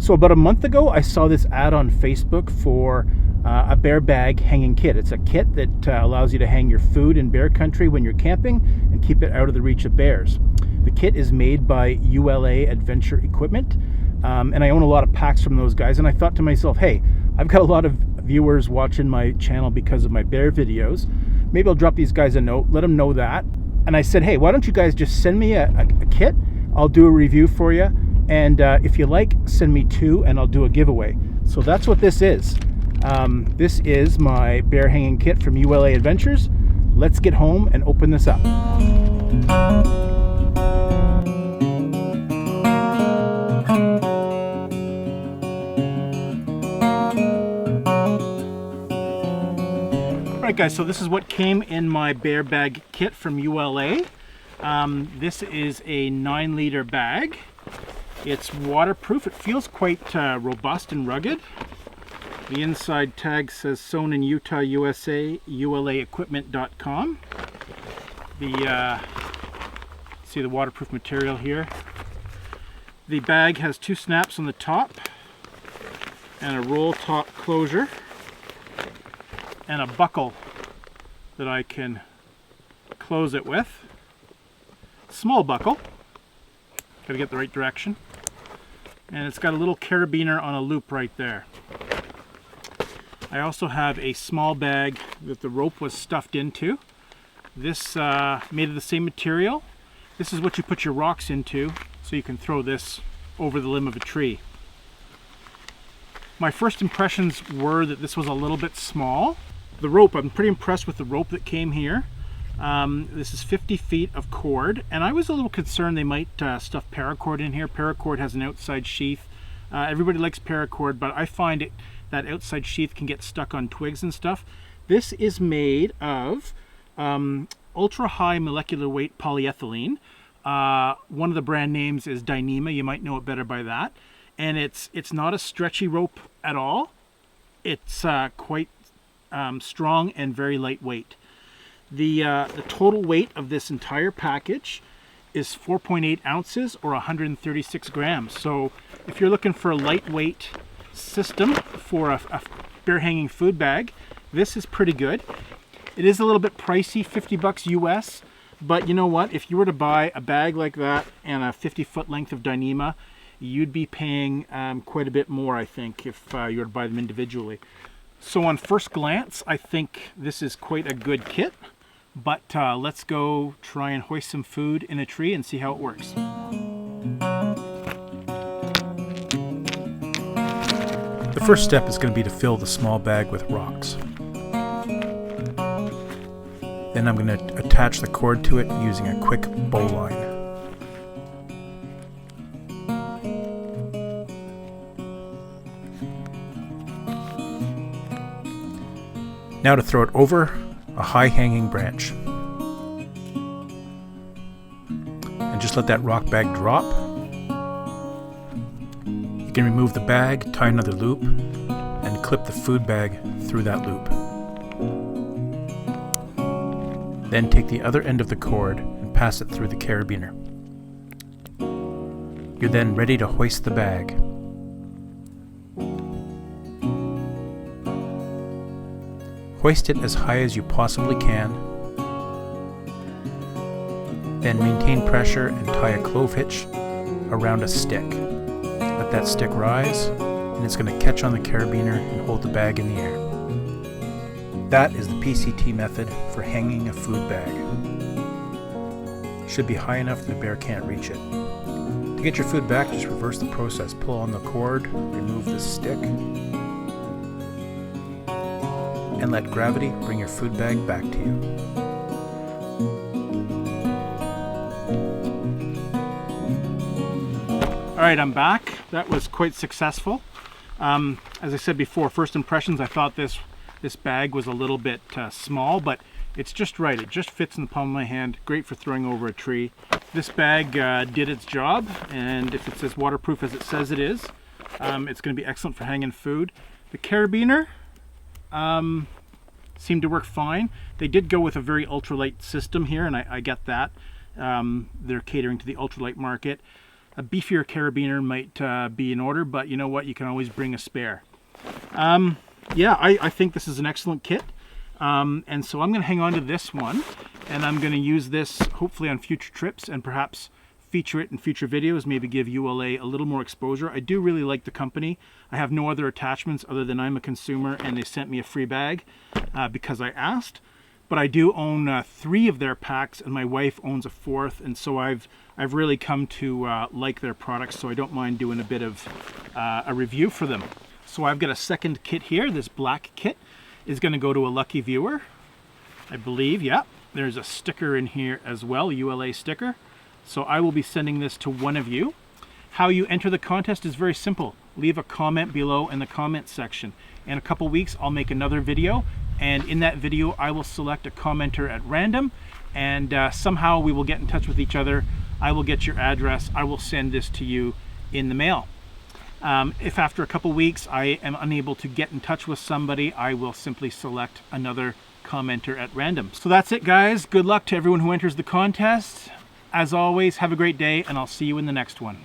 So about a month ago, I saw this ad on Facebook for a bear bag hanging kit. It's a kit that allows you to hang your food in bear country when you're camping and keep it out of the reach of bears. The kit is made by ULA Adventure Equipment, and I own a lot of packs from those guys, and I thought to myself, hey, I've got a lot of viewers watching my channel because of my bear videos. Maybe I'll drop these guys a note, let them know that. And I said, hey, why don't you guys just send me a kit? I'll do a review for you. And if you like, send me 2 and I'll do a giveaway. So that's what this is. This is my bear hanging kit from ULA Adventures. Let's get home and open this up. Alright guys, so this is what came in my bear bag kit from ULA. This is a 9-liter bag. It's waterproof. It feels quite robust and rugged. The inside tag says sewn in Utah, USA, ulaequipment.com. See the waterproof material here. The bag has 2 snaps on the top and a roll top closure and a buckle that I can close it with. Small buckle. Gotta get the right direction. And it's got a little carabiner on a loop right there. I also have a small bag that the rope was stuffed into. This made of the same material. This is what you put your rocks into so you can throw this over the limb of a tree. My first impressions were that this was a little bit small. The rope, I'm pretty impressed with the rope that came here. This is 50 feet of cord, and I was a little concerned they might stuff paracord in here. Paracord has an outside sheath. Everybody likes paracord, but I find that outside sheath can get stuck on twigs and stuff. This is made of ultra high molecular weight polyethylene. One of the brand names is Dyneema. You might know it better by that. And it's not a stretchy rope at all. It's quite strong and very lightweight. The total weight of this entire package is 4.8 ounces or 136 grams. So if you're looking for a lightweight system for a bear hanging food bag, this is pretty good. It is a little bit pricey, 50 bucks US, but you know what? If you were to buy a bag like that and a 50-foot length of Dyneema, you'd be paying quite a bit more, I think, if you were to buy them individually. So on first glance, I think this is quite a good kit. But let's go try and hoist some food in a tree and see how it works. The first step is going to be to fill the small bag with rocks. Then I'm going to attach the cord to it using a quick bowline. Now to throw it over a high hanging branch. And just let that rock bag drop. You can remove the bag, tie another loop, and clip the food bag through that loop. Then take the other end of the cord and pass it through the carabiner. You're then ready to hoist the bag. Hoist it as high as you possibly can. Then maintain pressure and tie a clove hitch around a stick. Let that stick rise, and it's going to catch on the carabiner and hold the bag in the air. That is the PCT method for hanging a food bag. Should be high enough the bear can't reach it. To get your food back, just reverse the process. Pull on the cord, remove the stick, and let gravity bring your food bag back to you. Alright, I'm back. That was quite successful. As I said before, first impressions, I thought this bag was a little bit small, but it's just right. It just fits in the palm of my hand. Great for throwing over a tree. This bag did its job, and if it's as waterproof as it says it is, it's going to be excellent for hanging food. The carabiner seemed to work fine. They did go with a very ultralight system here, and I get that. They're catering to the ultralight market. A beefier carabiner might be in order, but you know what? You can always bring a spare. Yeah, I think this is an excellent kit. And so I'm going to hang on to this one, and I'm going to use this hopefully on future trips and perhaps feature it in future videos, maybe give ULA a little more exposure. I do really like the company. I have no other attachments other than I'm a consumer and they sent me a free bag because I asked. But I do own 3 of their packs and my wife owns a 4th, and so I've really come to like their products, so I don't mind doing a bit of a review for them. So I've got a second kit here. This black kit is going to go to a lucky viewer, I believe. Yeah, there's a sticker in here as well, ULA sticker. So I will be sending this to one of you. How you enter the contest is very simple. Leave a comment below in the comment section. In a couple weeks, I'll make another video, and in that video, I will select a commenter at random, and somehow we will get in touch with each other. I will get your address. I will send this to you in the mail. If after a couple weeks I am unable to get in touch with somebody, I will simply select another commenter at random. So that's it, guys. Good luck to everyone who enters the contest. As always, have a great day, and I'll see you in the next one.